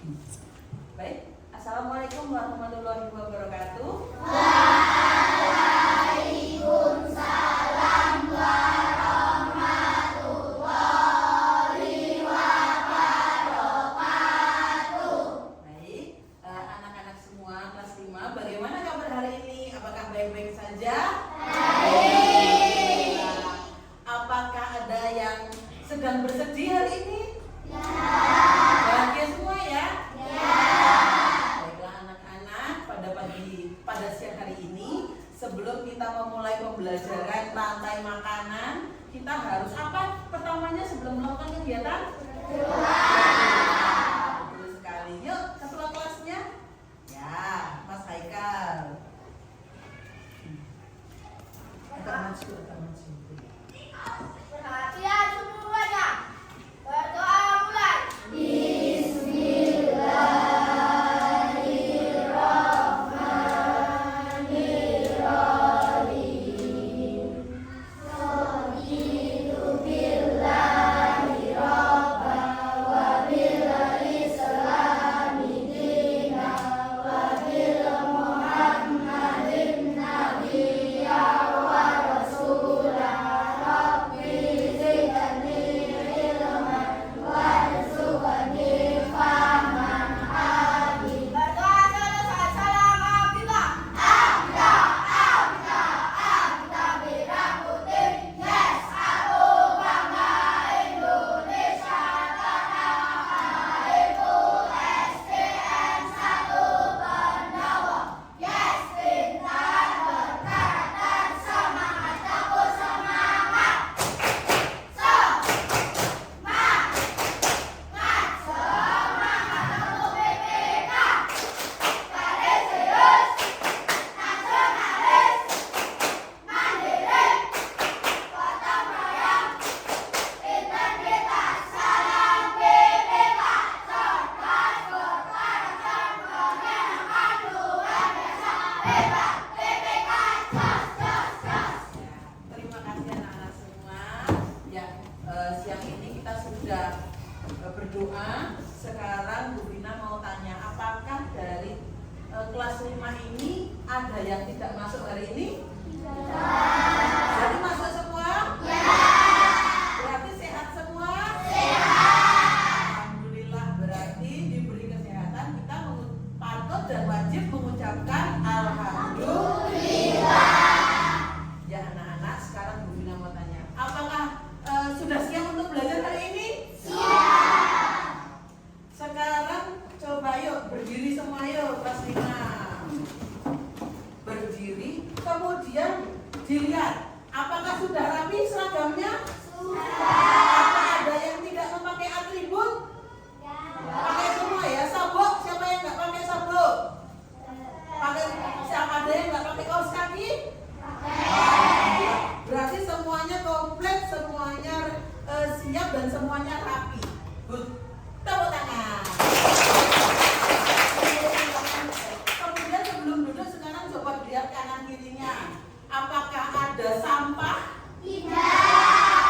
Baik, Assalamualaikum warahmatullahi wabarakatuh. Waalaikumsalam warahmatullahi wabarakatuh. Baik, anak-anak semua kelas 5, bagaimana kabar hari ini? Apakah baik-baik saja? Baik. Apakah ada yang sedang bersedih hari ini? Ya. Bahagia semua ya? Ya. Baiklah anak-anak, pada siang hari ini sebelum kita memulai pembelajaran rantai makanan, kita harus apa pertamanya sebelum melakukan kegiatan? Doa. Betul sekali. Yuk, ketua kelasnya. Ya, Mas Haikal. Maju. Perhatian semuanya. Berdoa mulai. Bismillahirrahmanirrahim. Raditu billahi rabba wa bil islami dina wa bil muhammadin nabiyya wa rasula. Rabbi zidni ilman warzuqni fahman abi. Berdoa selesai. Salam abida. Abida birakutin. Yes, aku bangga Indonesia. Tanah airku SDN 1 Pendawa. Yes, pintar, berkarakter, semangat dapur, semangat. Semangat untuk BPK. Garis serius, nasionalis, mandiri, gotong royong, integritas. Salam BPK. Cerdas, berkarakter, menyenangkan, luar biasa. Hebat BPK. Jos. Terima kasih anak-anak semua. Ya, siang ini kita sudah berdoa. Sekarang Bu Vina mau tanya, apakah dari kelas 5 ini ada yang tidak masuk hari ini? Jadi masuk semua? Berarti sehat semua? Alhamdulillah, berarti diberi kesehatan kita patut dan wajib mengucapkan alhamdulillah. Ya anak-anak, sekarang Bu Vina mau tanya, apakah sudah siap untuk belajar hari ini? Sekarang coba yuk berdiri semua yuk kelas 5. Berdiri, kemudian dilihat apakah sudah rapi seragamnya? Apa ada yang tidak memakai atribut? Pakai semua ya. Sabuk, siapa yang nggak pakai sabuk? Pakai, siapa ada yang nggak pakai kaos kaki? Berarti semuanya komplit, semuanya siap dan semuanya rapi. Good. Tepuk tangan. Kemudian sebelum duduk sekarang coba dilihat kanan kirinya. Apakah ada sampah? Tidak.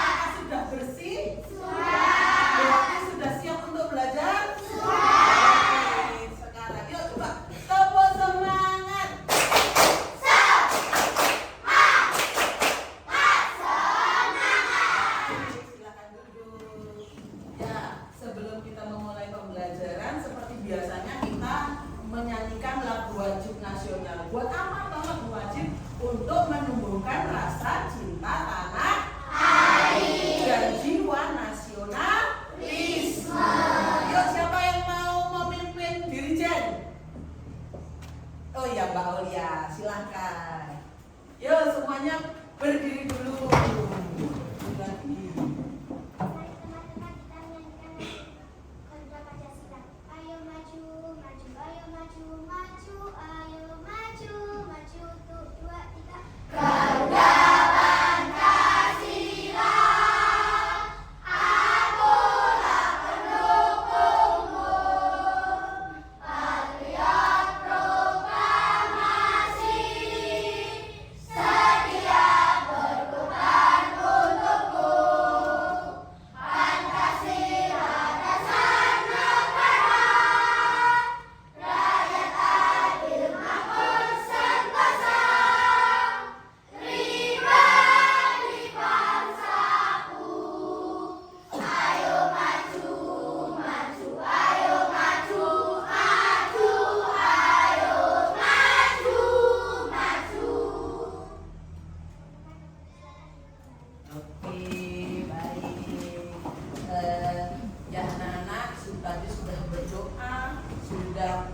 sudah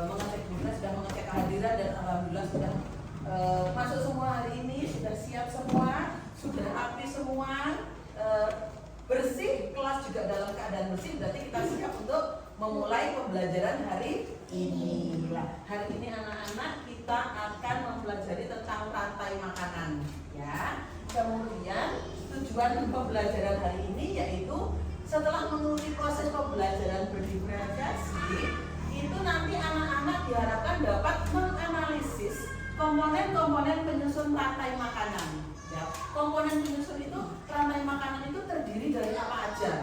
mengecek Bunda, sudah mengecek kehadiran dan alhamdulillah sudah masuk semua hari ini, sudah siap semua, sudah rapi semua, bersih, kelas juga dalam keadaan bersih. Berarti kita siap untuk memulai pembelajaran hari ini. Hari ini anak-anak kita akan mempelajari tentang rantai makanan, ya. Kemudian tujuan pembelajaran hari ini yaitu setelah mengikuti proses pembelajaran berdiferensiasi, itu nanti anak-anak diharapkan dapat menganalisis komponen-komponen penyusun rantai makanan. Ya, komponen penyusun itu, rantai makanan itu terdiri dari apa aja.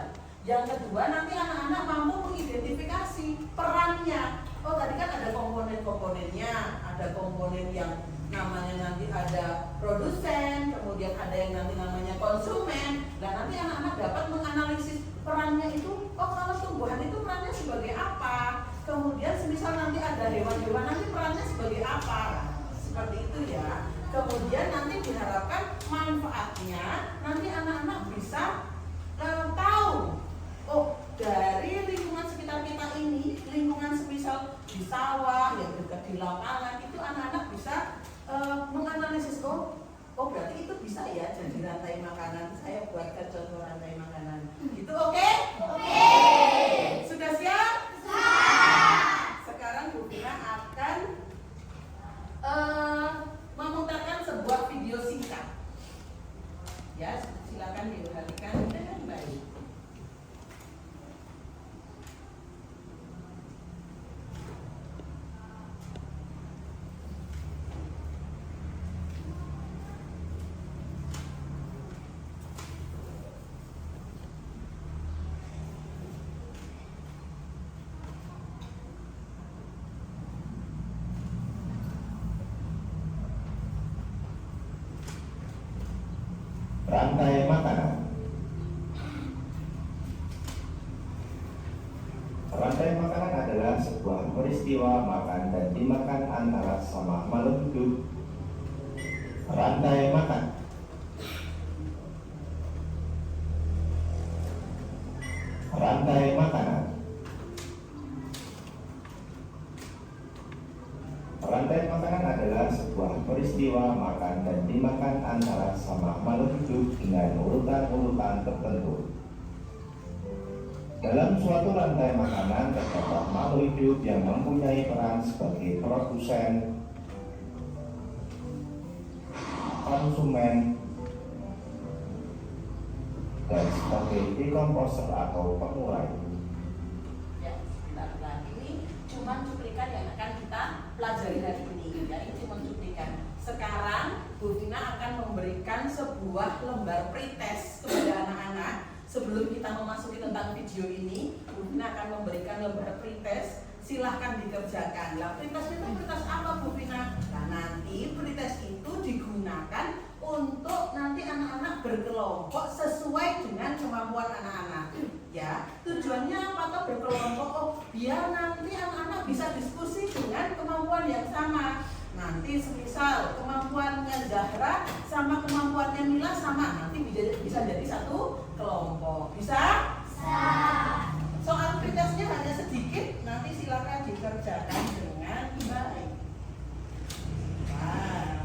Yang kedua, nanti anak-anak mampu mengidentifikasi perannya. Oh, tadi kan ada komponen-komponennya, ada komponen yang namanya nanti ada produsen, kemudian ada yang nanti namanya konsumen. Dan nanti anak-anak dapat menganalisis perannya itu. Oh, kalau tumbuhan itu perannya sebagai apa? Kemudian semisal nanti ada hewan-hewan, nanti perannya sebagai apa? Seperti itu ya. Kemudian nanti diharapkan manfaatnya nanti anak-anak bisa tahu. Oh, dari lingkungan sekitar kita ini, lingkungan semisal di sawah, yang dekat di lapangan, itu anak-anak bisa menganalisis. Oh berarti itu bisa ya jadi rantai makanan. Saya buatkan contoh rantai makanan. Itu oke? Oke. Sudah siap? Siap. Sekarang Bu Vina akan memutarkan sebuah video singkat. Ya, silakan diperhatikan dengan baik. Rantai makanan. Rantai makanan adalah sebuah peristiwa makan dan dimakan antara sesama makhluk hidup. Rantai makan. Rantai makanan. Rantai makanan adalah sebuah peristiwa makan dan dimakan antara sama makhluk hidup dengan urutan-urutan tertentu. Dalam suatu rantai makanan terdapat makhluk hidup yang mempunyai peran sebagai produsen, konsumen, dan sebagai dekomposer atau pengurai. Ya, sebentar lagi ini cuma cuplikan yang akan kita pelajari hari ini. Ya, ini cuma cuplikan. Sekarang Bu Vina akan memberikan sebuah lembar pretest kepada anak-anak. Sebelum kita memasuki tentang video ini, Bu Vina akan memberikan lembar pretest. Silahkan dikerjakan. Lah, pretest itu pretest apa Bu Vina? Nah, nanti pretest itu digunakan untuk nanti anak-anak berkelompok sesuai dengan kemampuan anak-anak. Ya, tujuannya apa tuh berkelompok? Oh, biar nanti anak-anak bisa diskusi dengan kemampuan yang sama. Nanti semisal kemampuannya Zahra sama kemampuannya Mila sama, nanti bisa jadi satu kelompok. Bisa? Bisa. Soal pretestnya hanya sedikit, nanti silakan dikerjakan dengan baik. Nah.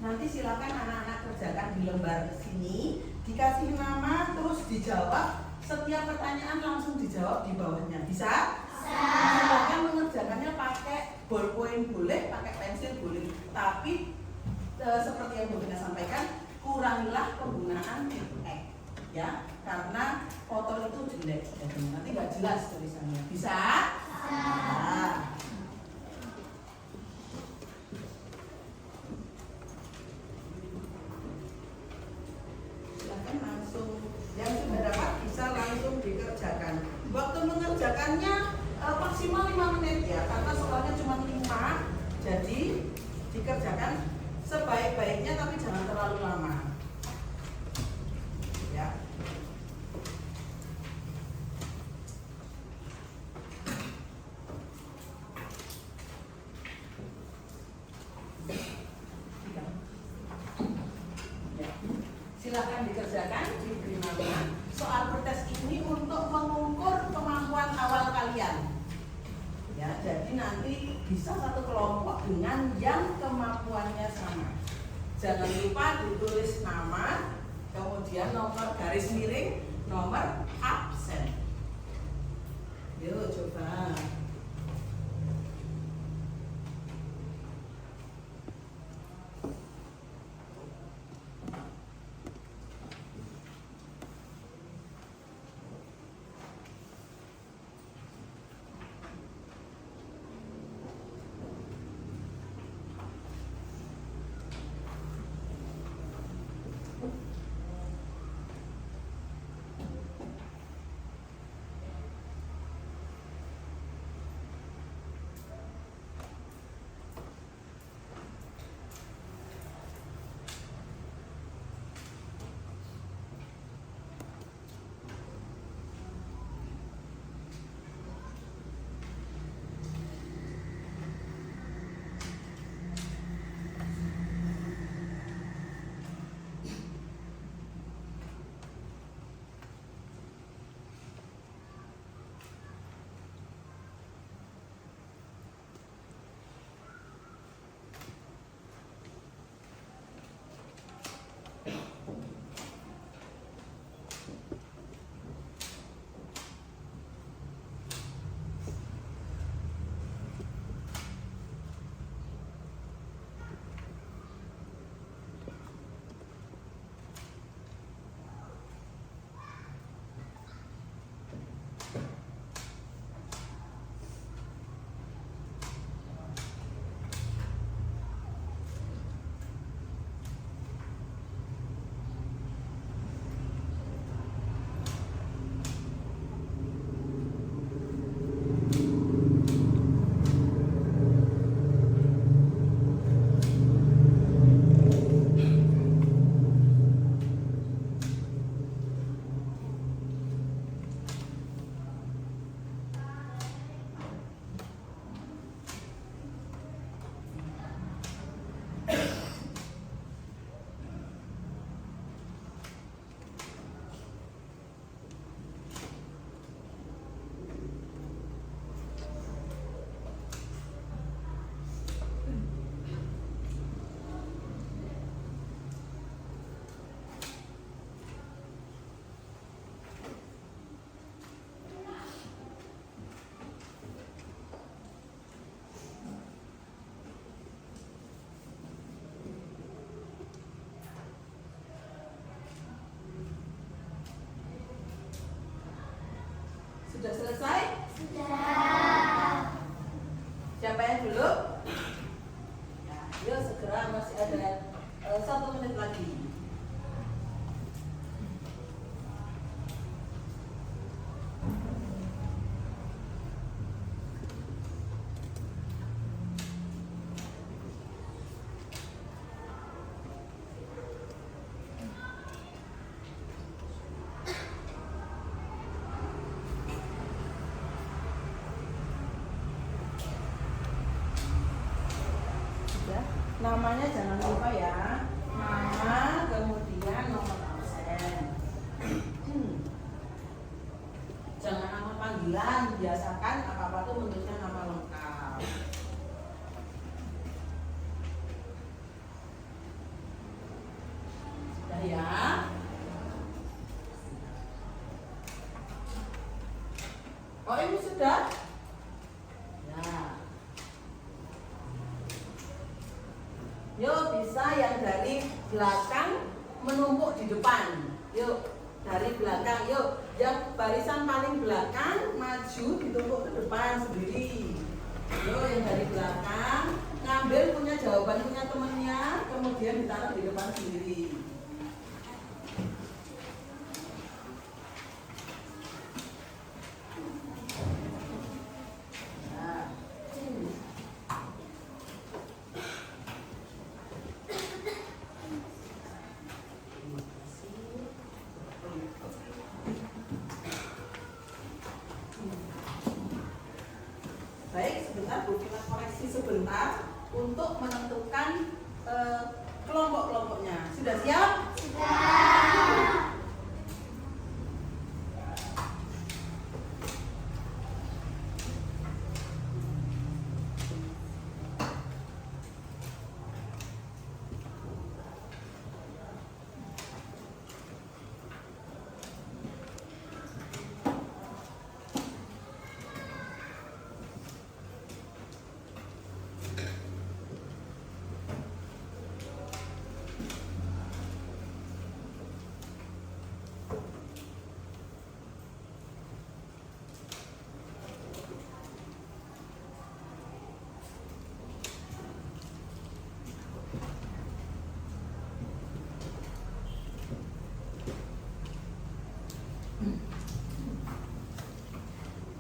Nanti silakan anak-anak kerjakan di lembar sini, dikasih nama terus dijawab. Setiap pertanyaan langsung dijawab di bawahnya. Bisa? Bisa. Silakan mengerjakannya pakai ballpoint boleh, pakai pensil boleh. Tapi seperti yang Bu Vina sampaikan, kurangilah penggunaan titik X. ya, karena kotor itu jelek, jadi nanti nggak jelas tulisannya. Bisa? Nah. Silakan langsung, yang sudah dapat bisa langsung dikerjakan. Waktu mengerjakannya maksimal 5 menit ya, karena soalnya cuma 5, jadi dikerjakan sebaik-baiknya tapi jangan terlalu lama. Ya. Silakan dikerjakan, diberi nama. Soal bertes ini untuk mengukur kemampuan awal kalian. Ya, jadi nanti bisa satu kelompok dengan yang kemampuannya sama. Jangan lupa ditulis nama, kemudian nomor garis miring, nomor absen. Yuk coba. Sudah selesai? Sudah. Siapa yang dulu? Ya, yuk segera, masih ada 1 menit lagi. Namanya jangan lupa ya, nama kemudian nomor absen. Jangan nama panggilan, biasakan apa-apa tuh bentuknya nama lengkap. Sudah ya? Oh ini sudah? Yuk bisa yang dari belakang menumpuk di depan. Yuk. dari belakang. Yuk, yang barisan paling belakang maju ditumpuk ke depan sendiri. Yuk, yang dari belakang ngambil punya jawaban punya temennya, kemudian ditaruh di depan sendiri. Baik, sebentar Bu Vina koreksi sebentar untuk menentukan kelompok-kelompoknya. Sudah siap? Sudah.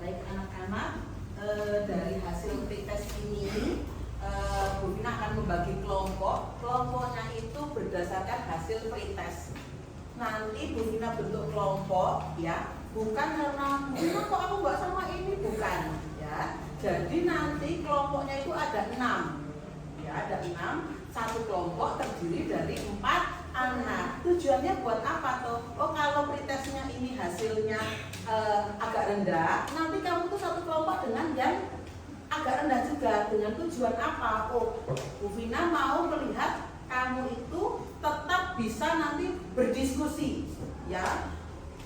Baik anak-anak, dari hasil pretest ini Bu Vina akan membagi kelompok. Kelompoknya itu berdasarkan hasil pretest. Nanti Bu Vina bentuk kelompok ya, bukan karena kok aku nggak sama ini, bukan ya. Jadi nanti kelompoknya itu ada 6 ya, ada 6. Satu kelompok terdiri dari 4 anak. Tujuannya buat apa tuh? Oh, kalau pretestnya ini hasilnya agak rendah, nanti kamu tuh satu kelompok dengan yang agak rendah juga. Dengan tujuan apa? Oh, Bu Vina mau melihat kamu itu tetap bisa nanti berdiskusi ya,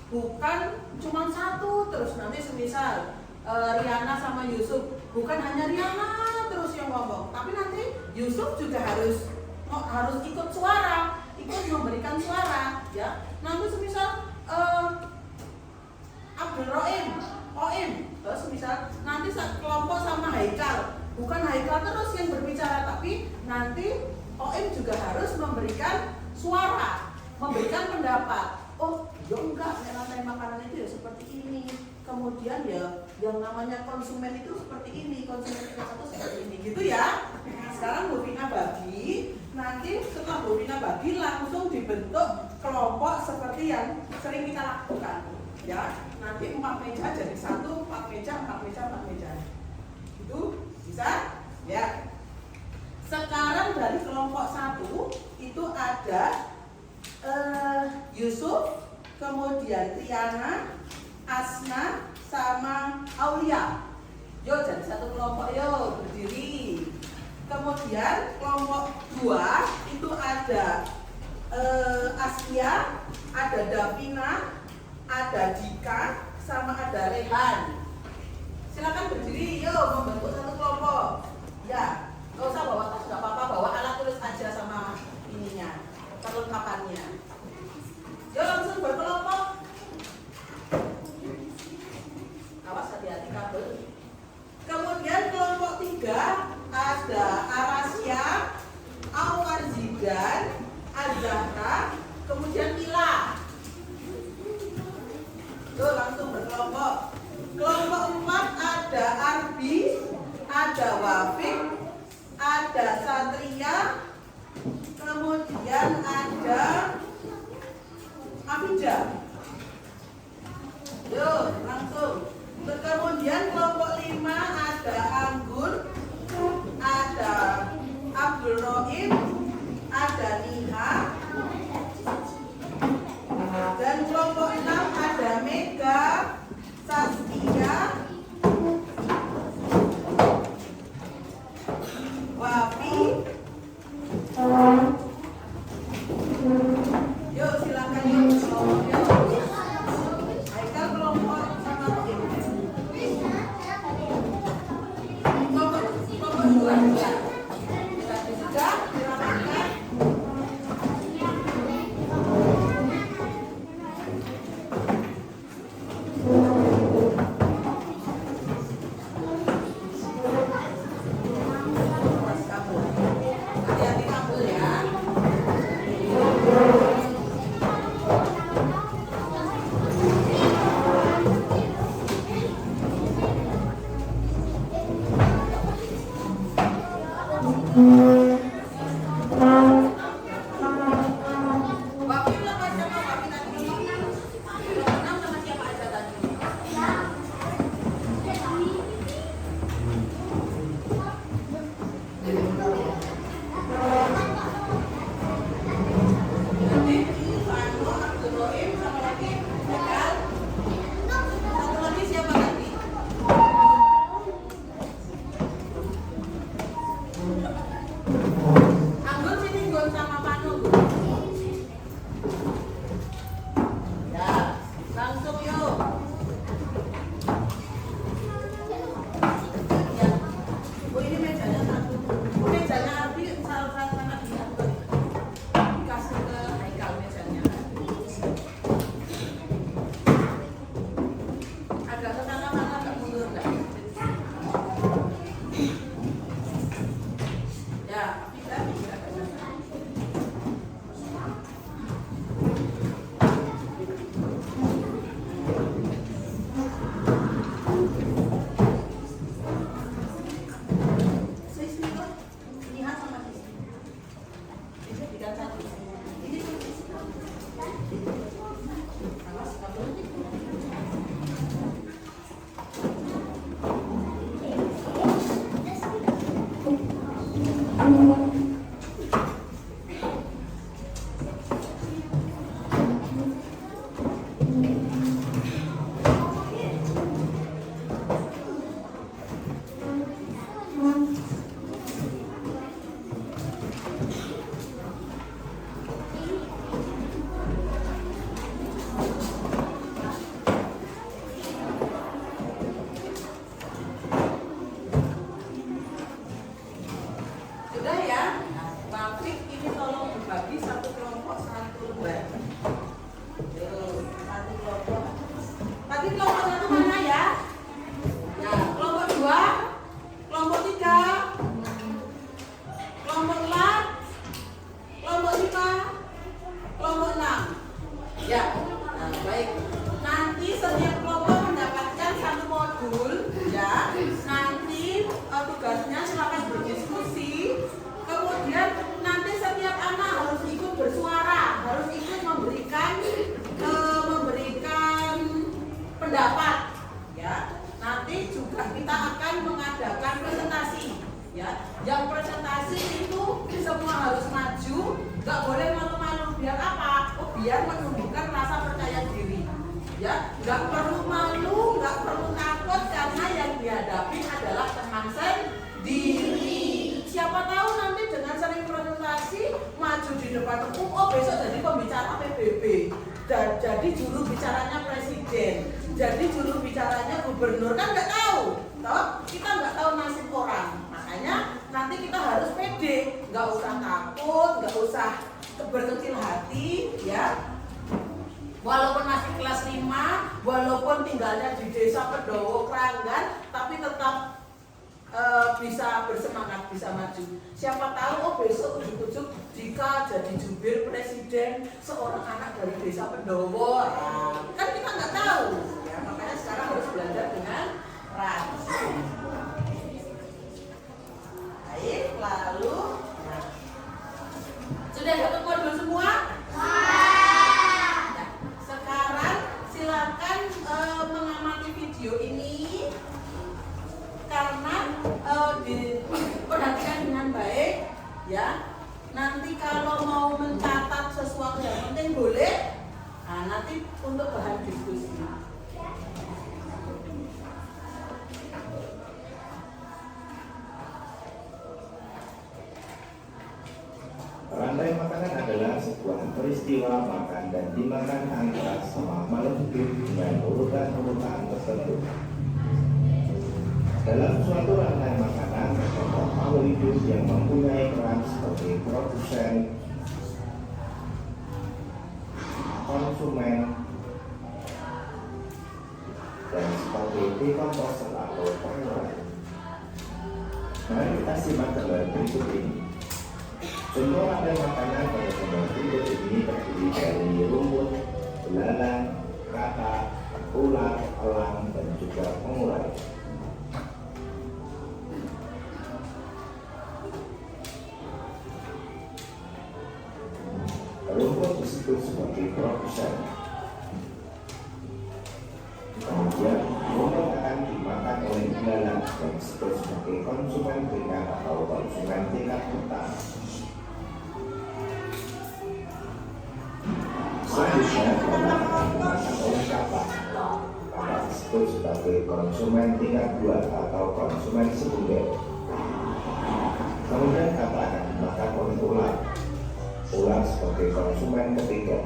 bukan cuma satu terus. Nanti semisal Riana sama Yusuf, bukan hanya Riana terus yang ngomong, tapi nanti Yusuf juga harus ikut suara, ikut memberikan suara ya. Nanti semisal Abdul Oim, terus misal nanti kelompok sama Haikal, bukan Haikal terus yang berbicara, tapi nanti Oim juga harus memberikan suara, memberikan pendapat. Oh, ya enggak, rantai makanan itu ya seperti ini. Kemudian ya yang namanya konsumen itu seperti ini, konsumen itu seperti ini, gitu ya. Sekarang Bu Vina bagi, nanti setelah Bu Vina bagi langsung dibentuk kelompok seperti yang sering kita lakukan. Ya, nanti 4 meja jadi 1, 4 meja, 4 meja, 4 meja. Itu bisa? Ya. Sekarang dari kelompok 1 itu ada Yusuf, kemudian Riana, Asna, sama Aulia. Yuk jadi satu kelompok, yuk berdiri. Kemudian kelompok 2 itu ada Askia, ada Davina, ada Dika, sama ada Rehan. Silakan berdiri, yuk membentuk satu kelompok. Ya, nggak usah bawa tas, nggak apa-apa, bawa alat tulis aja sama ininya, perlengkapannya. Yuk langsung berkelompok. Awas hati-hati kabel. Kemudian kelompok 3 ada Arasya, Awar Zidan, Azahra, kemudian Mila. Tuh langsung berkelompok. Kelompok 4 ada Arbi, ada Wafik, ada Satria, kemudian ada Afija. Yuk langsung. Kemudian kelompok 5 ada Anggun, ada Abdul Rohim, ada Niha, dan kelompok 6 ada Mega, Saskia, Wafi. Yuk silakan yuk kelompoknya. Haikal kelompok sama Rohim. Baik. Nanti setiap kelompok mendapatkan satu modul, ya. Nanti tugasnya silakan berdiskusi. Kemudian nanti setiap anak harus ikut bersuara, harus ikut memberikan pendapat, ya. Nanti juga kita akan mengadakan presentasi, ya. Yang presentasi itu semua harus maju, nggak boleh malu-malu. Biar apa? Oh, biar menumbuhkan rasa percaya diri, ya. Nggak perlu malu, nggak perlu takut karena yang dihadapi adalah teman sendiri. Siapa tahu nanti dengan sering presentasi maju di depan umum, oh besok jadi pembicara PBB, dan jadi juru bicaranya presiden, jadi juru bicaranya gubernur, kan nggak tahu, toh kita nggak tahu nasib orang. Makanya nanti kita harus pede, nggak usah takut, nggak usah berkecil hati, ya. Walaupun masih kelas 5, walaupun tinggalnya di desa Pendowo Kranggan, tapi tetap bisa bersemangat, bisa maju. Siapa tahu oh besok ujuk-ujuk jika jadi jubir presiden seorang anak dari desa Pendowo, kan kita nggak tahu, ya. Makanya sekarang harus belajar dengan rajin. Baik, lalu sudah dapat modul semua? Nah, sekarang silakan mengamati video ini karena diperhatikan dengan baik, ya. Nanti kalau mau mencatat sesuatu yang penting boleh. Nah, nanti untuk bahan diskusi. Rantai makanan adalah sebuah peristiwa makan dan dimakan antara semua makhluk hidup dengan urutan-urutan tertentu. Dalam suatu rantai makanan, terdapat makhluk hidup yang mempunyai peran sebagai produsen, konsumen, dan sebagai dekomposer atau pengurai. Mari kita simak gambar berikut ini. Contoh rantai makanan pada gambar berikut ini terdiri dari rumput, belalang, kata, ular, elang, dan juga pengurai. Rumput disebut sebagai produsen. Kemudian rumput akan dimakan oleh belalang yang disebut sebagai konsumen ringan atau konsumen tingkat pertama. Selanjutnya belalang akan dimakan oleh kata. Kata disebut sebagai konsumen tingkat 2 atau konsumen sekunder. Kemudian kata akan dimakan oleh ular. Ular sebagai konsumen ketiga.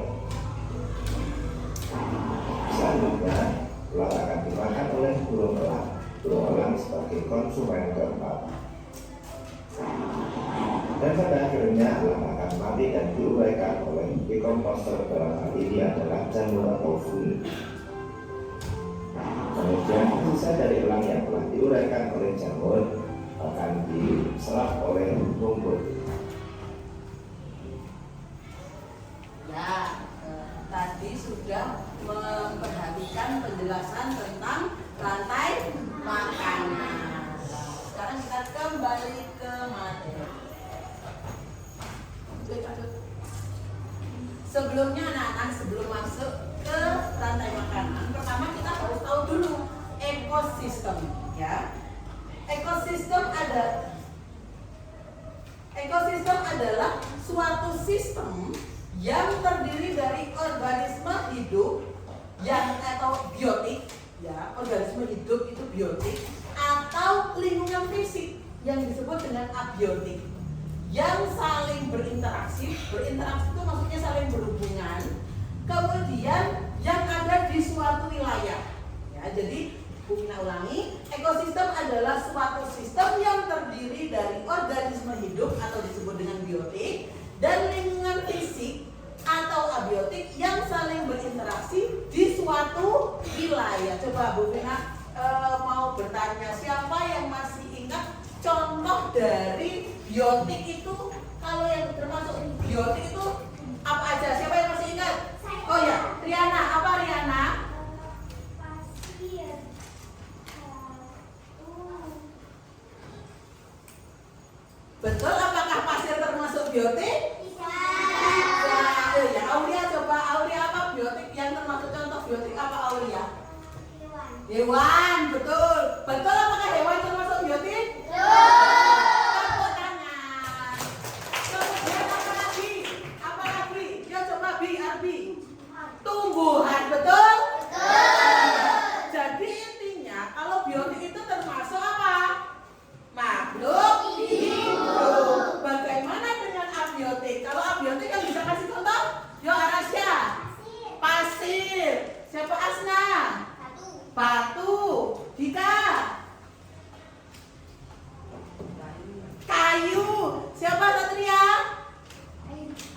Selanjutnya, ular akan dimakan oleh burung elang. Burung elang sebagai konsumen keempat. Dan pada akhirnya elang akan mati dan diuraikan oleh dekomposer, dalam hal ini adalah jamur atau fungsi. Kemudian sisa dari elang yang telah diuraikan oleh jamur akan diserap oleh rumput. Ya, tadi sudah memperhatikan penjelasan tentang rantai makanan. Sekarang kita kembali ke materi. Sebelumnya anak-anak, sebelum masuk ke rantai makanan, pertama kita harus tahu dulu ekosistem, ya. Ekosistem adalah suatu sistem yang terdiri dari organisme hidup yang atau biotik, ya, organisme hidup itu biotik, atau lingkungan fisik yang disebut dengan abiotik, yang saling berinteraksi. Berinteraksi itu maksudnya saling berhubungan, kemudian yang ada di suatu wilayah, ya. Jadi Bu Mina ulangi, ekosistem adalah suatu sistem yang terdiri dari organisme hidup atau disebut dengan biotik dan lingkungan fisik atau abiotik yang saling berinteraksi di suatu wilayah. Coba Bu Mina mau bertanya, siapa yang masih ingat contoh dari biotik itu? Kalau yang termasuk biotik itu apa aja? Siapa yang masih ingat? Oh ya, Triana, apa biotik? Tidak. Ya, Aulia coba. Aulia apa biotik yang termasuk contoh biotik apa Aulia? Hewan, betul. Betul apakah hewan termasuk biotik? Tepuk tangan. Kemudian apa lagi? Apa lagi? Ya coba Arbi. Tumbuhan, betul? Jadi intinya kalau biotik itu termasuk apa? Makhluk hidup. Bagaimana dengan abiotik? Kalau abiotik kan bisa kasih contoh? Yo Arasya. Pasir. Siapa Asna? Batu. Dika. Kayu. Siapa Satria?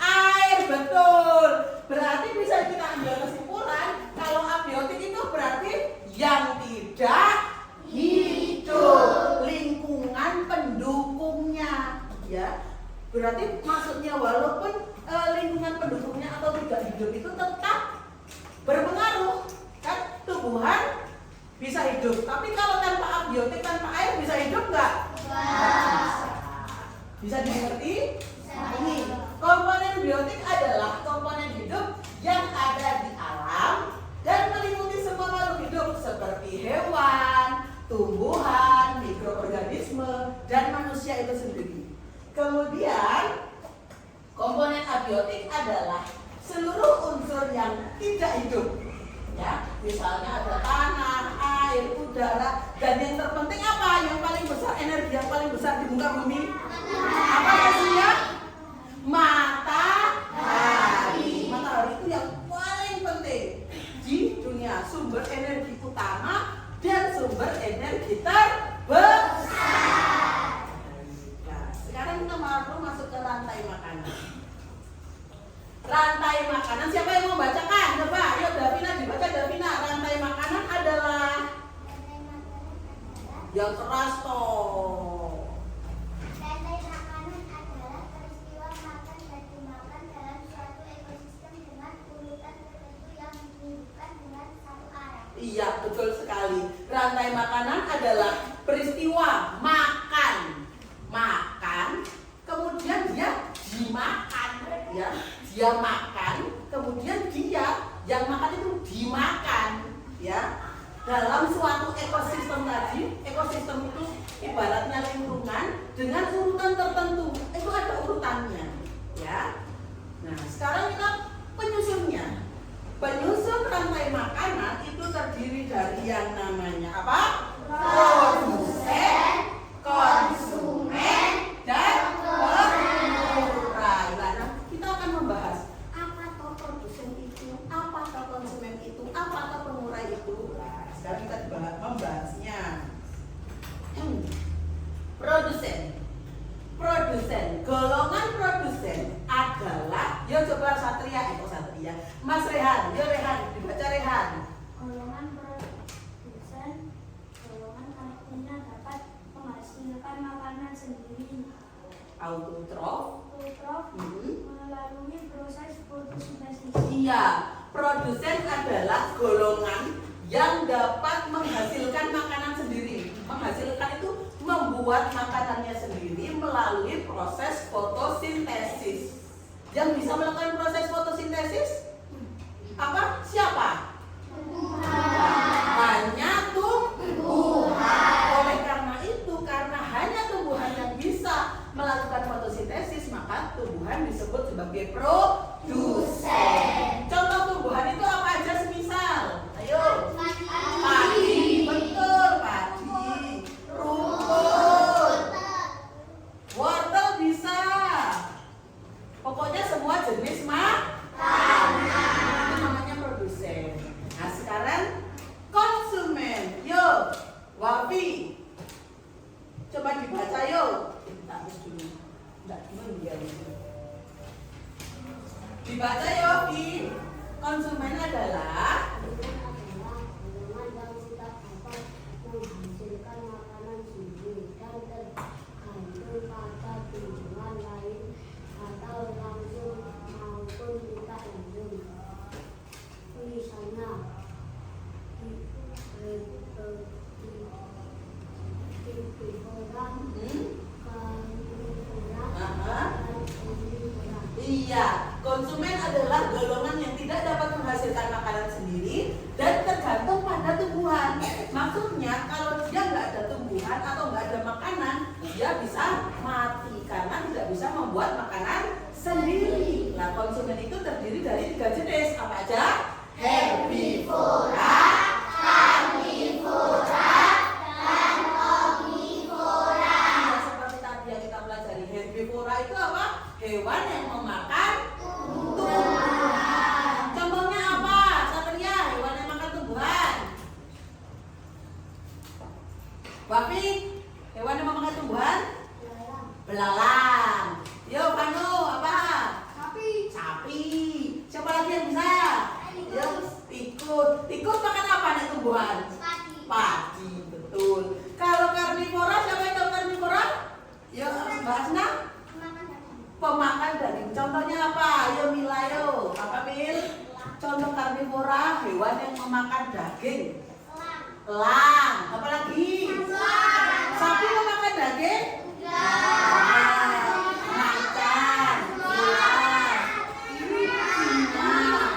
Air, betul. Berarti bisa kita ambil kesimpulan kalau abiotik itu berarti yang tidak hidup, lingkungan pendukungnya, ya. Berarti maksudnya walaupun lingkungan pendukungnya atau tidak hidup itu tetap berpengaruh, kan? Tumbuhan bisa hidup, tapi kalau tanpa abiotik, tanpa air bisa hidup nggak? Bisa dimengerti? Ini komponen biotik adalah komponen hidup yang ada di alam dan meliputi semua makhluk hidup seperti hewan, tumbuhan, mikroorganisme, dan manusia itu sendiri. Kemudian komponen abiotik adalah seluruh unsur yang tidak hidup. Ya, misalnya ada tanah, air, udara, dan yang terpenting apa? Yang paling besar, energi yang paling besar di muka bumi? Apa hasilnya? Matahari. Matahari itu yang paling penting di dunia, sumber energi utama dan sumber energi terbesar. Nah, sekarang kita mau masuk ke rantai makanan. Rantai makanan, siapa yang mau bacakan? Coba, yuk Davina, dibaca Davina. Rantai makanan adalah yang keras toh. Rantai makanan adalah peristiwa makan dan dimakan dalam suatu ekosistem dengan urutan tertentu yang dihubungkan dengan satu arah. Iya, betul sekali. Rantai makanan adalah peristiwa makan, kemudian dia dimakan, ya. Dia makan, kemudian dia yang makan itu dimakan, ya. Dalam suatu ekosistem tadi, ekosistem itu ibaratnya lingkungan dengan urutan tertentu. Itu ada urutannya, ya. Nah, sekarang kita penyusunnya. Penyusun rantai makanan itu terdiri dari yang namanya apa? Produsen, konsumen, dan pengurai. Nah, kita akan membahas apa toh produsen itu, apa toh konsumen itu, apa toh pengurai itu. Nah, sekarang kita membahasnya. Produsen, golongan produsen adalah, yo coba Satria, Mas Rehan, yo Rehan, dibaca Rehan. Golongan produsen, golongan artinya dapat menghasilkan makanan sendiri. Autotrof. Melalui proses fotosintesis. Iya, produsen adalah golongan yang dapat menghasilkan makanan sendiri. Menghasilkan itu membuat makanannya sendiri melalui proses fotosintesis. Yang bisa melakukan proses fotosintesis apa? Siapa? Hanya tumbuhan. Oleh karena itu, karena hanya tumbuhan yang bisa melakukan fotosintesis, maka tumbuhan disebut sebagai produsen. Contoh tumbuhan itu apa aja semisal? Ayo. Padi, betul, padi. Rumput. Wortel bisa. Pokoknya semua jenis makanan. Itu namanya produsen. Wafi, hewan yang memakan tumbuhan? Belalang. Belalang. Yo, Panu, apa? Sapi. Sapi. Siapa lagi yang bisa? Yo, tikus. Tikus makan apa nih tumbuhan? Padi. Padi, betul. Kalau karnivora, siapa yang tahu karnivora? Yo, Mbak Asna? Makan daging. Pemakan daging. Contohnya apa? Yo, Mila, yo. Apa, Mil? Contoh karnivora, hewan yang memakan daging. Elang. Elang. Apa lagi? Sapi memakan daging? Macan. Ular. Nah,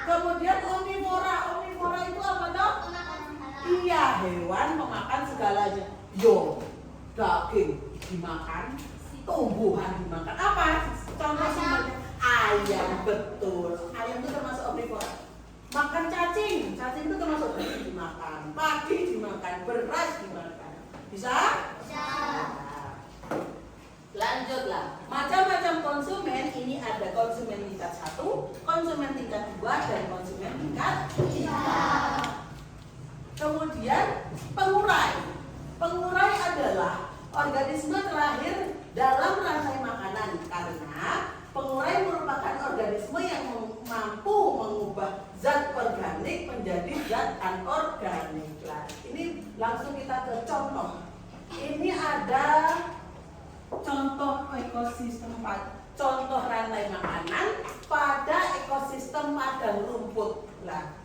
kemudian omnivora. Omnivora itu apa dong? Iya, hewan memakan segalanya. Yo, daging dimakan, tumbuhan dimakan. Apa? Contoh semuanya. Ayam, betul. Ayam itu termasuk omnivora. Makan cacing, cacing itu termasuk daging dimakan, padi dimakan, beras dimakan. Bisa? Lanjutlah. Macam-macam konsumen ini ada konsumen tingkat 1, konsumen tingkat 2, dan konsumen tingkat 3. Kemudian pengurai. Pengurai adalah organisme terakhir dalam rantai makanan karena pengurai merupakan organisme yang mampu mengubah zat organik menjadi zat anorganik. Nah, ini langsung kita ke contoh. Ini ada contoh ekosistem, contoh rantai makanan pada ekosistem padang rumput. Nah,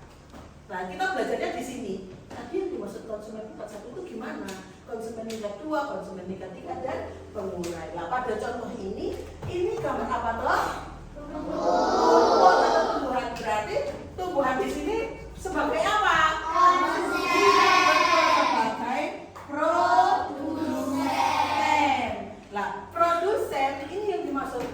kita belajarnya di sini. Tadi yang dimaksud konsumen tingkat 1 itu gimana? Konsumen tingkat 2, konsumen tingkat 3, dan pengurai. Nah, pada contoh ini gambar apa toh? Rumput atau tumbuhan. Berarti tumbuhan di sini sebagai apa? Sebagai produsen. Nah, produsen ini yang dimaksud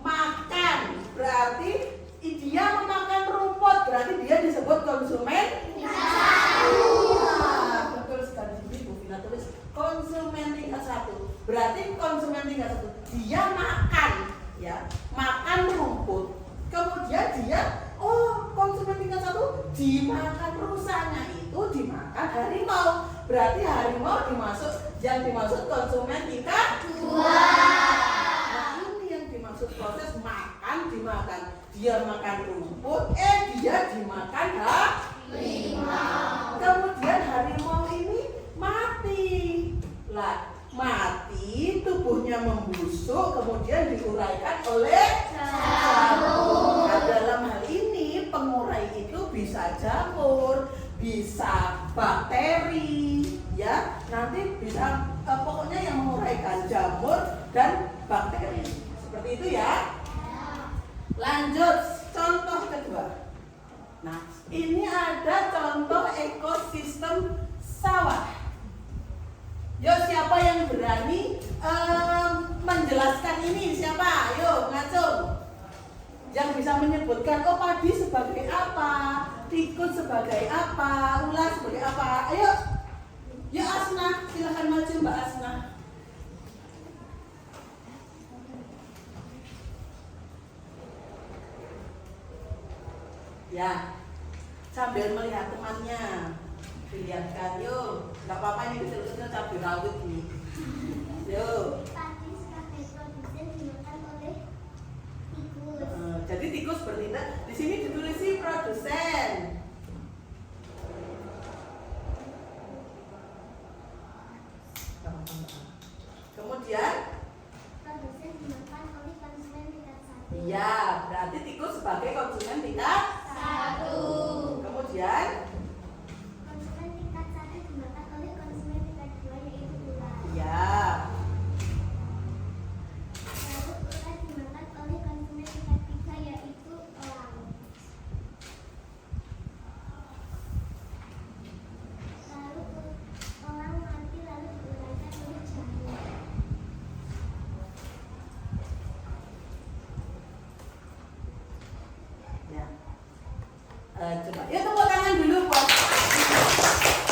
makan. Berarti dia memakan rumput. Berarti dia disebut konsumen. Betul sekali. Sini Bu Vina tulis konsumen tingkat 1. Berarti konsumen tingkat 1 dia makan, ya, makan rumput. Kemudian dia, konsumen tingkat 1 dimakan rusanya itu dimakan harimau. Berarti harimau yang dimaksud konsumen tingkat 2. Nah, ini yang dimaksud proses makan dimakan. Dia makan rumput, dia dimakan harimau. Kemudian harimau ini mati. Lah, mati, tubuhnya membusuk, kemudian diuraikan oleh jamur. Nah, dalam hal ini pengurai itu bisa jamur, bisa bakteri, ya. Nanti bisa pokoknya yang menguraikan jamur dan bakteri. Seperti itu ya. Lanjut, contoh kedua. Nah, ini ada contoh ekosistem sawah. Yo, siapa yang berani menjelaskan ini? Siapa? Ayo, ngacung. Yang bisa menyebutkan, padi sebagai apa, tikus sebagai apa, ular sebagai apa. Ayo, ya Asna, silahkan maju Mbak Asna. Ya, sambil melihat temannya, dilihatkan, yuk. Gak apa-apa ini kecil-kecil cabai rawit ini. Yuk. Padi sebagai produsen dimakan oleh tikus. Jadi tikus bertindak. Di sini ditulisi produsen. Kemudian, Produsen dimakan oleh konsumen tingkat 1. iya, berarti tikus sebagai konsumen tingkat 1. Kemudian, Konsumen tingkat 1 dimakan oleh konsumen tingkat 2 yaitu ular. iya. Lalu ular dimakan oleh konsumen tingkat 3 yaitu elang. Lalu elang mati lalu diuraikan oleh jamur. Ya. Coba, ya tepuk tangan dulu buat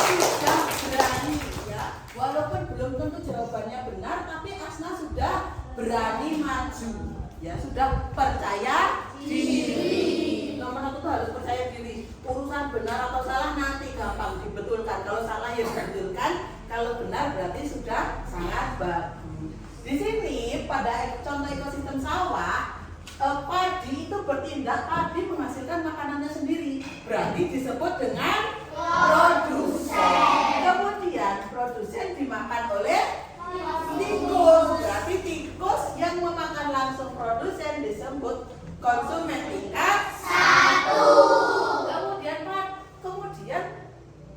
sudah berani, ya. Walaupun belum tentu jawabannya benar, tapi Asna sudah berani maju, ya, sudah percaya diri. Nomor 1 tuh harus percaya diri. Urusan benar atau salah nanti gampang dibetulkan. Kalau salah ya dibetulkan, Kalau benar berarti sudah sangat bagus. Di sini pada contoh ekosistem sawah, padi itu bertindak, padi menghasilkan makanannya sendiri. Berarti disebut dengan produsen. Kemudian produsen dimakan oleh tikus. Berarti tikus yang memakan langsung produsen disebut konsumen tingkat 1. Kemudian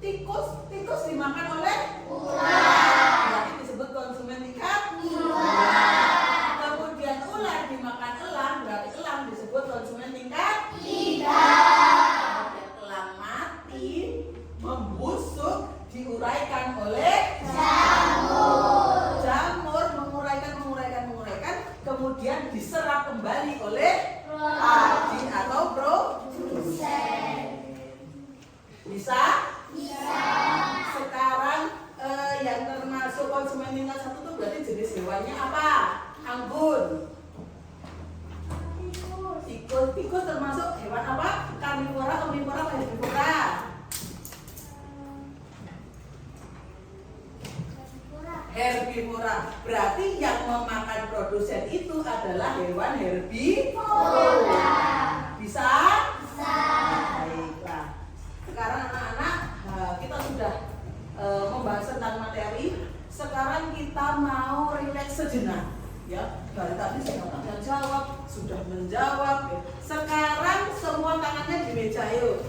tikus dimakan oleh ular. Berarti disebut konsumen tingkat 2. Kemudian ular dimakan elang, berarti elang disebut konsumen tingkat 3. Kemudian elang mati, membusuk, diuraikan oleh jamur, menguraikan, kemudian diserap kembali oleh padi atau produsen. Bisa? Sekarang yang termasuk konsumen tingkat 1 itu berarti jenis hewannya apa? Anggun. Tikus termasuk hewan apa? Karnivora, omnivora, herbivora. Herbivora. Berarti yang memakan produsen itu adalah hewan herbivora. Bisa? Baiklah. Sekarang anak-anak, kita sudah membahas tentang materi. Sekarang kita mau rileks sejenak. Ya, dari tadi sudah tanya jawab, sudah menjawab. Ya. Sekarang semua tangannya di meja, yuk.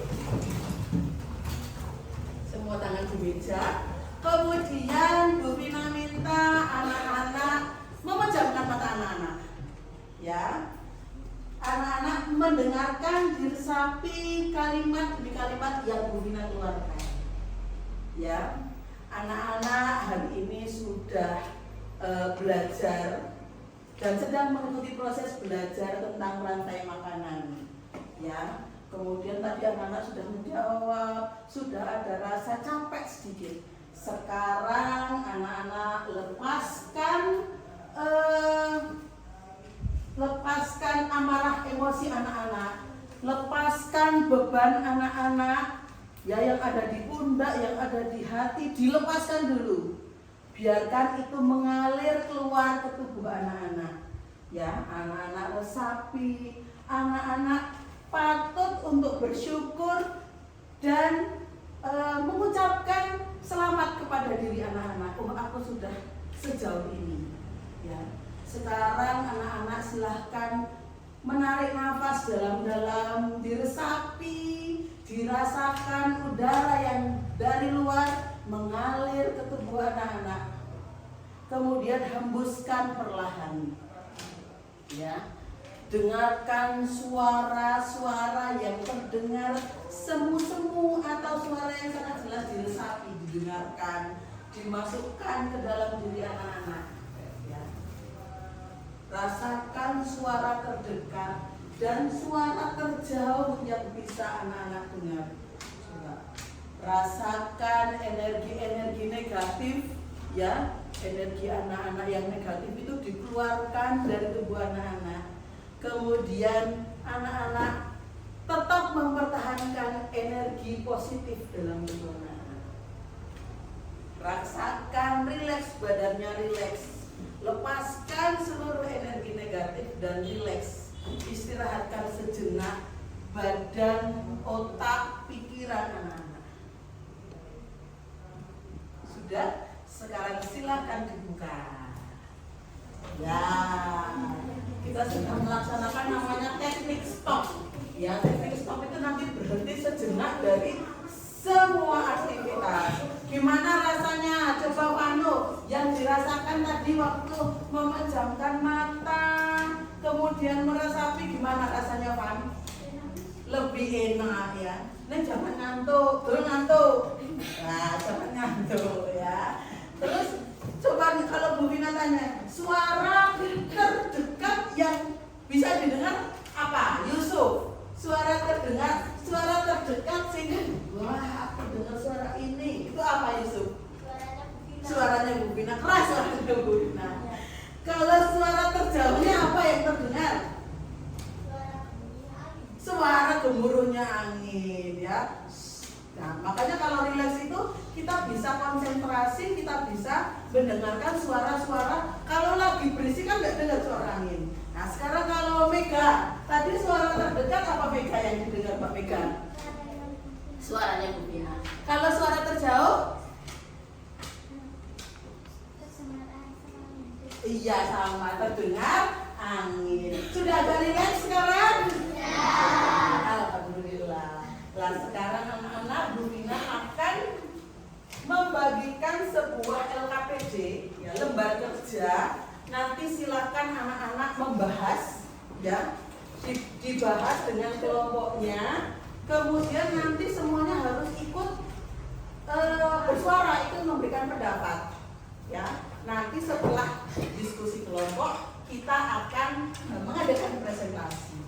Semua tangan di meja. Kemudian Bu Vina minta anak-anak memejamkan mata anak-anak. Ya. Anak-anak mendengarkan, diresapi kalimat demi kalimat yang Bu Vina keluarkan. Ya. Anak-anak hari ini sudah belajar dan sedang mengikuti proses belajar tentang rantai makanan. Ya. Kemudian tadi anak-anak sudah menjawab, sudah ada rasa capek sedikit. Sekarang anak-anak lepaskan amarah emosi anak-anak, lepaskan beban anak-anak, ya yang ada di pundak, yang ada di hati, dilepaskan dulu. Biarkan itu mengalir keluar ke tubuh anak-anak. Ya, anak-anak resapi, anak-anak patut untuk bersyukur dan mengucapkan selamat kepada diri anak-anak. Oh, aku sudah sejauh ini. Ya. Sekarang anak-anak silahkan menarik nafas dalam-dalam, diresapi, dirasakan udara yang dari luar mengalir ke tubuh anak-anak. Kemudian hembuskan perlahan. Ya. Dengarkan suara-suara yang terdengar semu-semu atau suara yang sangat jelas diresapi, didengarkan, dimasukkan ke dalam diri anak-anak. Ya. Rasakan suara terdekat dan suara terjauh yang bisa anak-anak dengar. Coba. Rasakan energi-energi negatif, ya, energi anak-anak yang negatif itu dikeluarkan dari tubuh anak-anak. Kemudian anak-anak tetap mempertahankan energi positif dalam tubuh anak-anak. Rasakan rileks, badannya rileks. Lepaskan seluruh energi negatif dan rileks. Istirahatkan sejenak badan, otak, pikiran anak-anak. Sudah? Sekarang silakan dibuka. Ya, kita sedang melaksanakan namanya teknik stop. Ya, teknik stop itu nanti berhenti sejenak dari semua aktivitas. Gimana rasanya? Coba Wano, yang dirasakan tadi waktu memejamkan mata, kemudian meresapi, gimana rasanya, Van? Lebih enak ya. Nah, jangan ngantuk, terus ngantuk. Nah, jangan ngantuk ya. Terus coba nih, kalau Bu Vina tanya, suara terdekat yang bisa didengar apa? Yusuf, suara terdekat sehingga wah, aku dengar suara ini. Itu apa, Yusuf? Suaranya Bu Vina, keras suaranya Bu Vina. Kalau suara terjauhnya apa yang terdengar? Suara gemuruhnya angin ya. Nah, makanya kalau rileks itu kita bisa konsentrasi, kita bisa mendengarkan suara-suara. Kalau lagi berisik kan nggak dengar suara angin. Nah sekarang kalau Mega, tadi suara terdekat apa Mega yang didengar Mbak Mega? Suaranya Bu Vina. Kalau suara terjauh? Iya sama, terdengar angin. Sudah agak rileks sekarang? Ya. Alhamdulillah. Nah sekarang anak-anak Bu Vina akan membagikan sebuah LKPD, ya, lembar kerja. Nanti silakan anak-anak membahas, ya, dibahas dengan kelompoknya. Kemudian nanti semuanya harus ikut bersuara, ikut memberikan pendapat, ya. Nanti setelah diskusi kelompok kita akan mengadakan presentasi.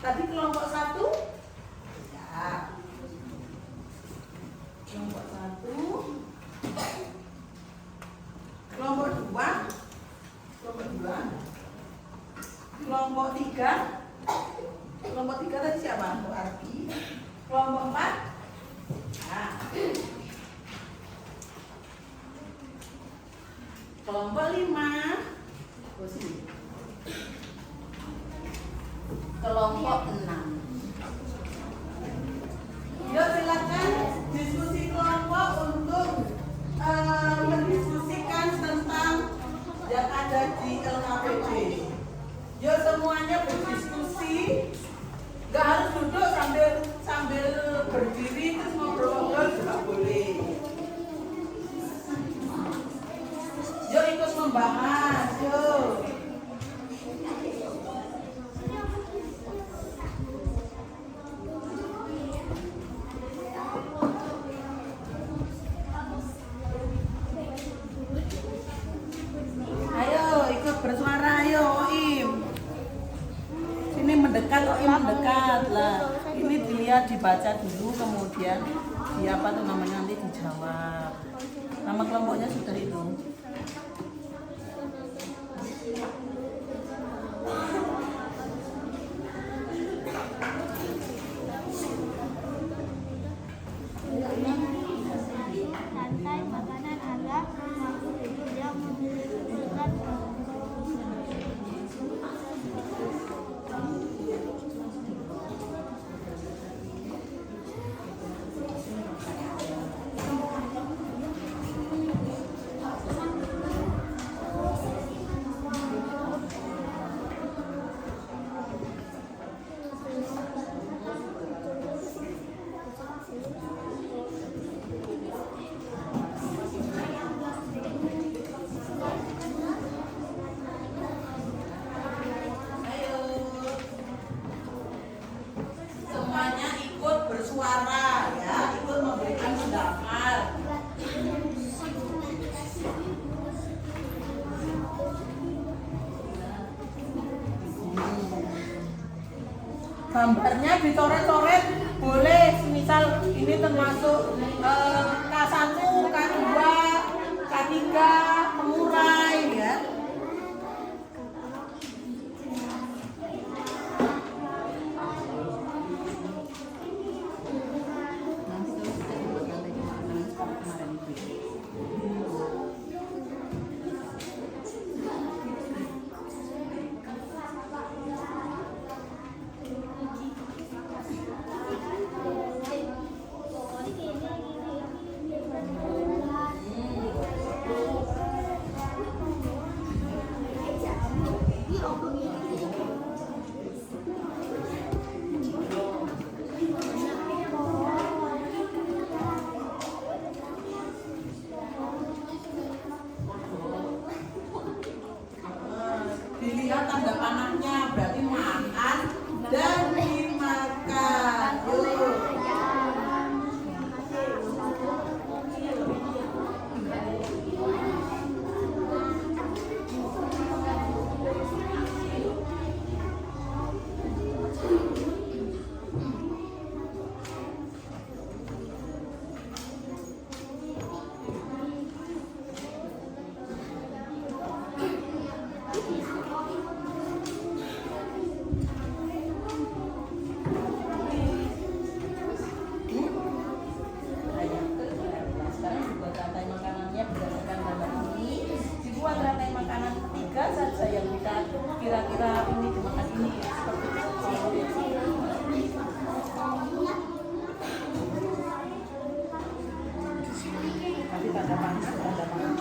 Tadi kelompok 1, ya. Kelompok 1, kelompok 2, kelompok 3, kelompok 3 tadi siapa? Bu Arti. Kelompok 4, nah. Kelompok 5, kelompok 6. Yuk silakan diskusi kelompok untuk mendiskusikan tentang yang ada di LKPD. Yuk semuanya berdiskusi. Gak harus duduk sambil berdiri terus ngobrol-ngobrol juga boleh. Yuk ikut membahas, yuk. Ayo ikut bersuara, ayo Im. Sini mendekat, Im mendekat lah. Ini dilihat, dibaca dulu, kemudian siapa tuh namanya nanti dijawab. Nama kelompoknya sudah itu. Rantai makanan agar makhluk hidup yang membutuhkan Semuanya ikut bersuara, ya, ikut memberikan pendapat. Gambarnya dicoret-coret boleh, misal ini termasuk K1, K2, K3, pengurai, ya. kira-kira ini dimakan ini seperti tapi tak ada panas, tak ada panas.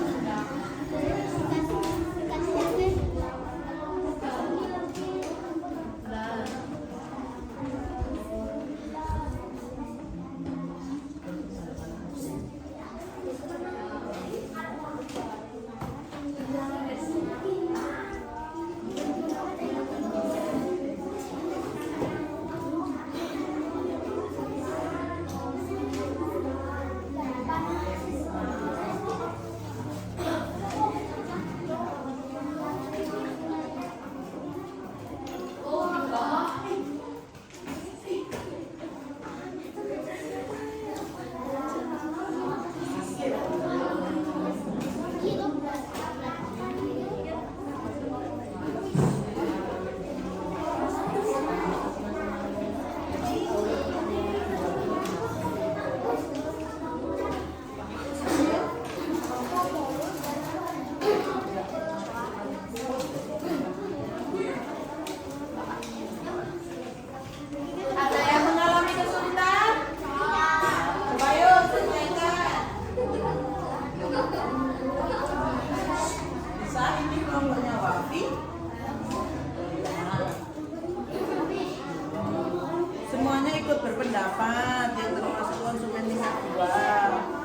Semuanya ikut berpendapat yang termasuk konsumen tingkat 2.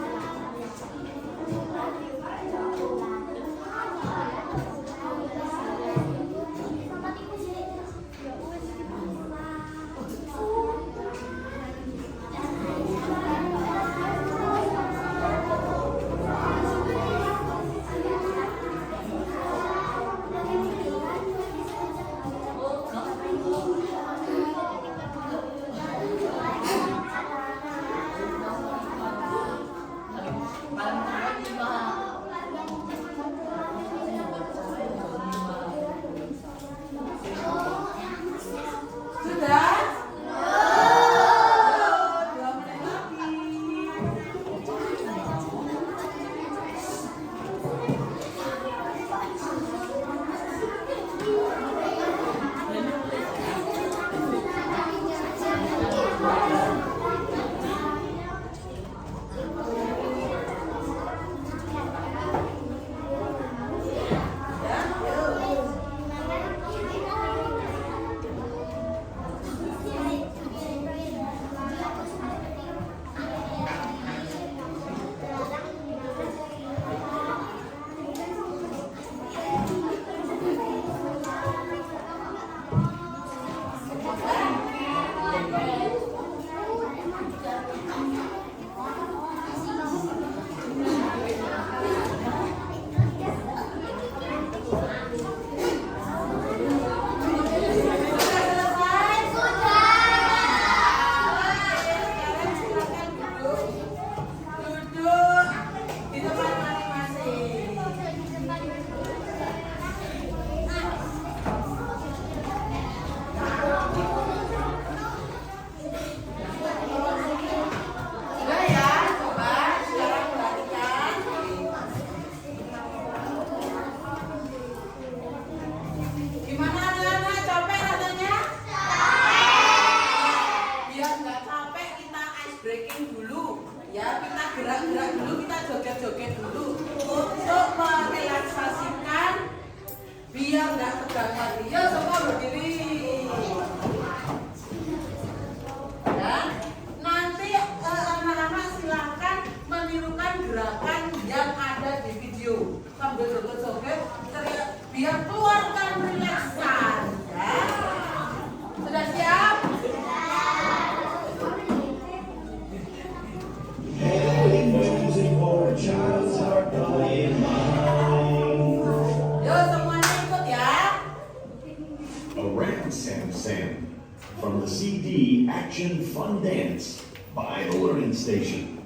From the CD Action Fun Dance by the Learning Station.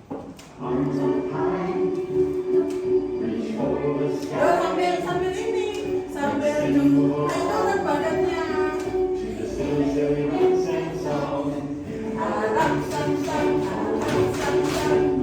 Arms up high, reach for the sky. Sambil ini, sambil turun badannya. To the silly, silly rhymes and songs. Alam sam sam, alam sam sam.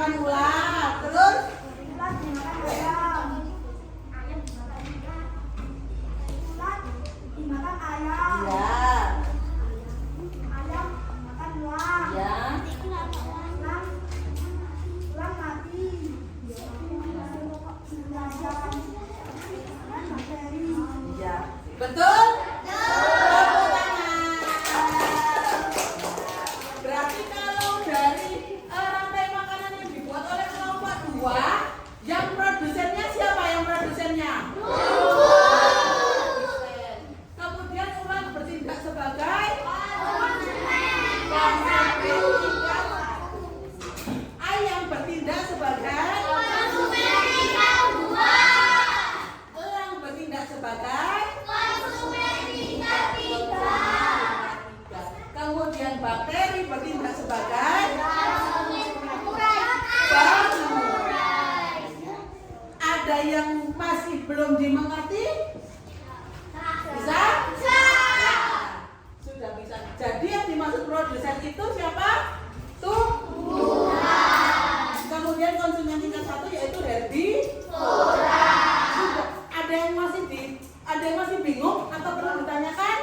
dimakan ulat. Terus Ulat dimakan ayam. Ayam dimakan ulat. Ulat dimakan ayam. ya, Ayam dimakan uang. ya. Ulang mati. Bakteri. Ya, betul? Tepuk tangan. Berarti kalau dari rantai makanan yang dibuat oleh kelompok 2, yang produsennya siapa yang produsennya? Kemudian ulang bertindak sebagai ayam bertindak sebagai elang bertindak sebagai kemudian bakteri bertindak sebagai ada yang masih belum dimengerti? Bisa? Sudah bisa. Jadi yang dimaksud produsen itu siapa? Kemudian konsumen tingkat 1 yaitu sudah. Ada yang masih bingung atau perlu ditanyakan?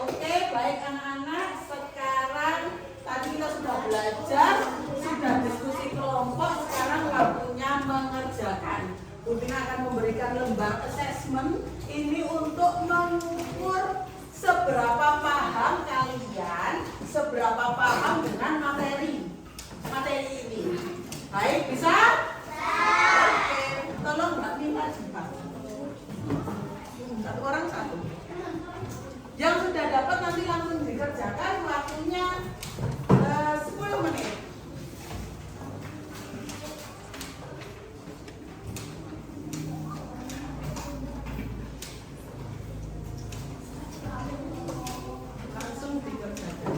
Oke, baik anak-anak. Sekarang tadi kita sudah belajar, sudah diskusi kelompok. Sekarang waktunya mengerjakan. Bunda akan memberikan lembar assessment ini untuk mengukur seberapa paham kalian, seberapa paham dengan materi ini. Baik, bisa? Oke, tolong Mbak Mila cepat. Satu orang satu. Yang sudah dapat nanti langsung dikerjakan, waktunya 10 menit. Langsung dikerjakan.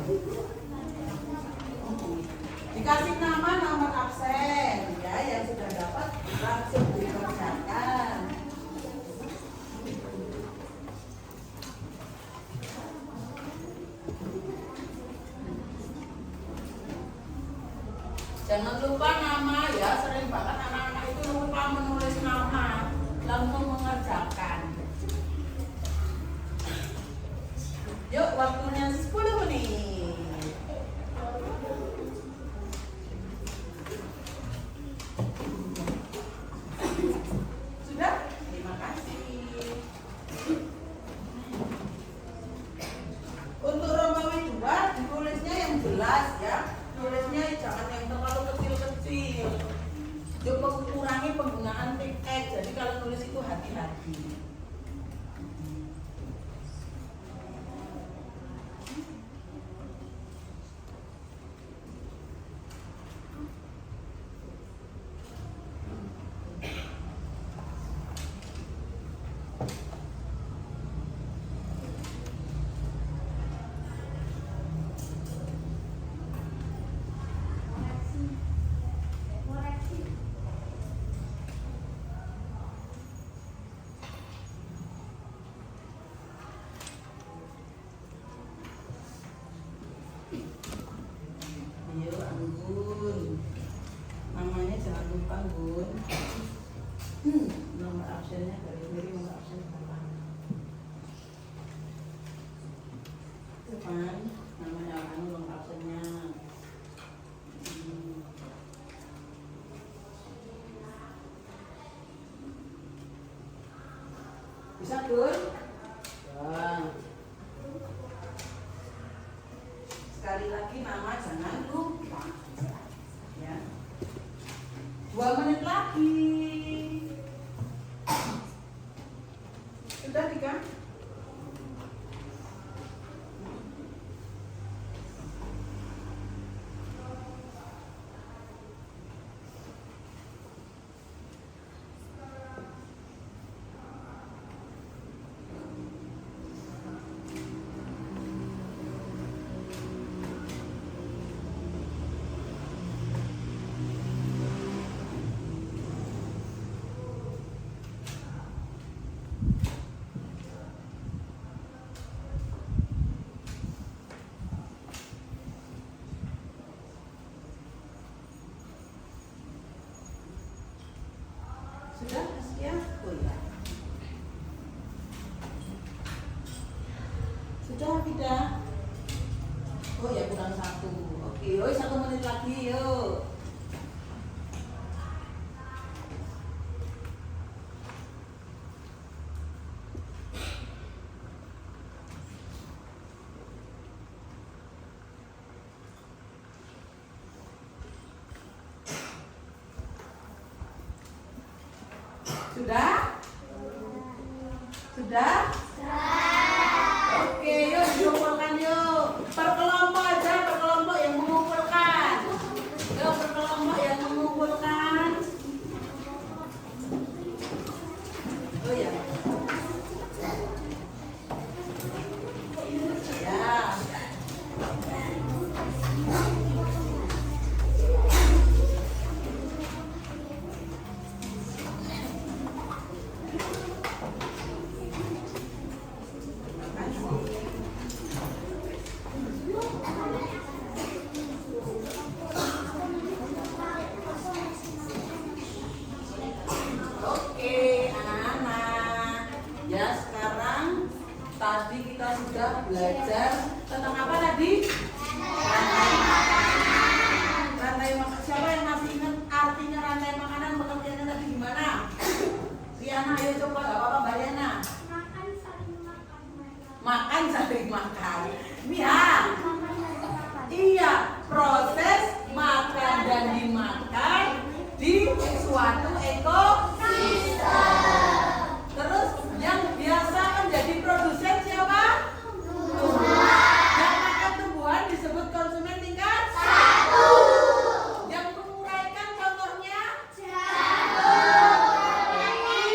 Dikasih nama, nomor absen ya, yang sudah dapat langsung dikerjakan. Jangan lupa nama ya, sering banget anak-anak itu lupa menulis nama, langsung mengerjakan. Yuk, waktunya 10 menit. Sudah? Terima kasih. Untuk Romawi 2 ditulisnya yang jelas ya. Tulisnya jangan yang terlalu kecil-kecil. Coba kurangi penggunaan tip X. Jadi kalau nulis itu hati-hati. Ayo Anggun, namanya jangan lupa Anggun. Nomor absennya dari diri, nomor absen berapa? Depan, namanya Anggun, nomor absennya. Bisa Gun? Ya. Sekali lagi nama jangan lupa ya. 2 menit lagi. Sudah Dika? Sudah? Sekian? Oh ya. Sudah tidak? Oh ya kurang 1. Oke, oh 1 menit lagi yuk. Sudah? Sudah? Oke, yuk dikumpulkan yuk. Per kelompok aja, per kelompok yang mengumpulkan. Yuk, per kelompok yang mengumpulkan. Oh ya. Ya. Oke, anak-anak. Ya, sekarang tadi kita sudah belajar tentang apa tadi? Rantai makanan. Siapa yang masih ingat artinya rantai makanan? Pengertiannya tadi gimana? Riana, ayo coba, gak apa-apa Mbak Riana. Makan saling makan. Makan saling makan. Mia. Makan saling makan. Iya, proses makan dan dimakan di suatu ekosistem. Terus yang biasa menjadi produsen siapa? Yang makan tumbuhan disebut konsumen tingkat 1. Yang menguraikan contohnya?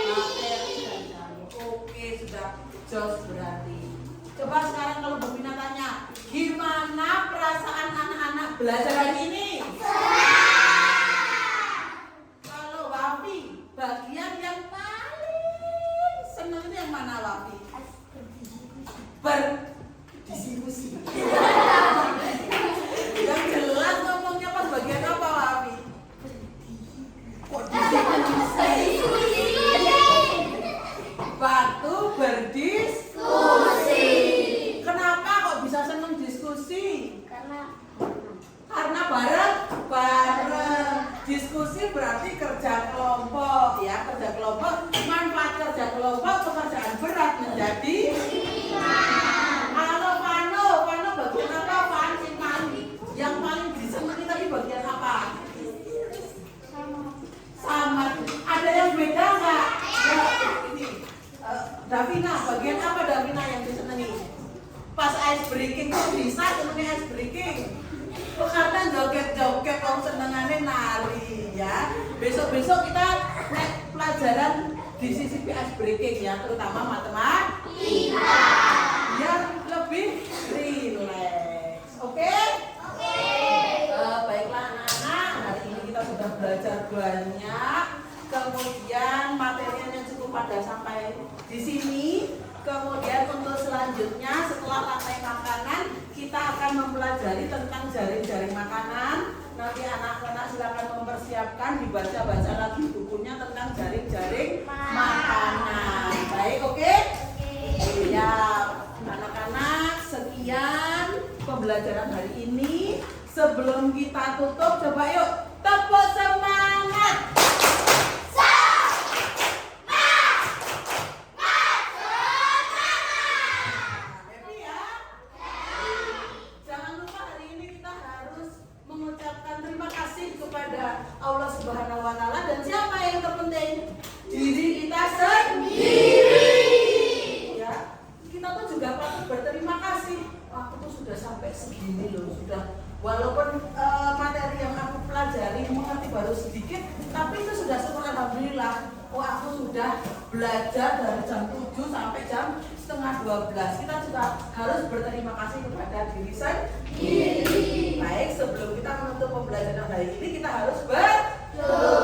Materi dan jamu. Oke, sudah jos berarti. Coba sekarang kalau Bu Bina tanya, gimana perasaan anak-anak belajar hari ini? Kalau Wafi, bagian yang paling senang itu yang mana Wafi? Berdiskusi. Yang jelas ngomongnya pas bagian apa Wafi? Kok diskusi? Waktu berdiskusi. Kenapa kok bisa senang diskusi? Karena bareng. Diskusi berarti kerja kelompok ya, kerja kelompok. Manfaat kerja kelompok, pekerjaan berat menjadi Kalau Vano bagian apa? Yang paling disenangi tadi bagian apa? Sama. Ada yang beda nggak? Ya, ini Davina, bagian apa Davina yang disenangi? Pas ice breaking kok bisa senengnya ice breaking? Karena joget-joget orang senengannya nari ya. Besok-besok kita naik pelajaran di sisi ice breaking ya, terutama matematika. Biar lebih rileks. Oke? Baiklah anak-anak, hari ini kita sudah belajar banyak. Kemudian materinya cukup pada sampai di sini. Kemudian untuk selanjutnya setelah rantai makanan kita akan mempelajari tentang jaring-jaring makanan. Nanti anak-anak silakan mempersiapkan, dibaca-baca lagi bukunya tentang jaring-jaring makanan. Baik, oke? Ya, anak-anak, sekian pembelajaran hari ini. Sebelum kita tutup, coba yuk tepuk semangat. Kepada Allah Subhanahu wa Ta'ala, dan siapa yang terpenting? Diri kita sendiri. Ya, kita tuh juga patut berterima kasih. Aku tuh sudah sampai segini loh, sudah. Walaupun materi yang aku pelajari mengerti baru sedikit, tapi itu sudah syukur alhamdulillah. Oh, aku sudah belajar dari jam 7 sampai jam setengah 12. Kita juga harus berterima kasih kepada diri sendiri. Baik, sebelum kita menutup pembelajaran hari ini, kita harus berdoa.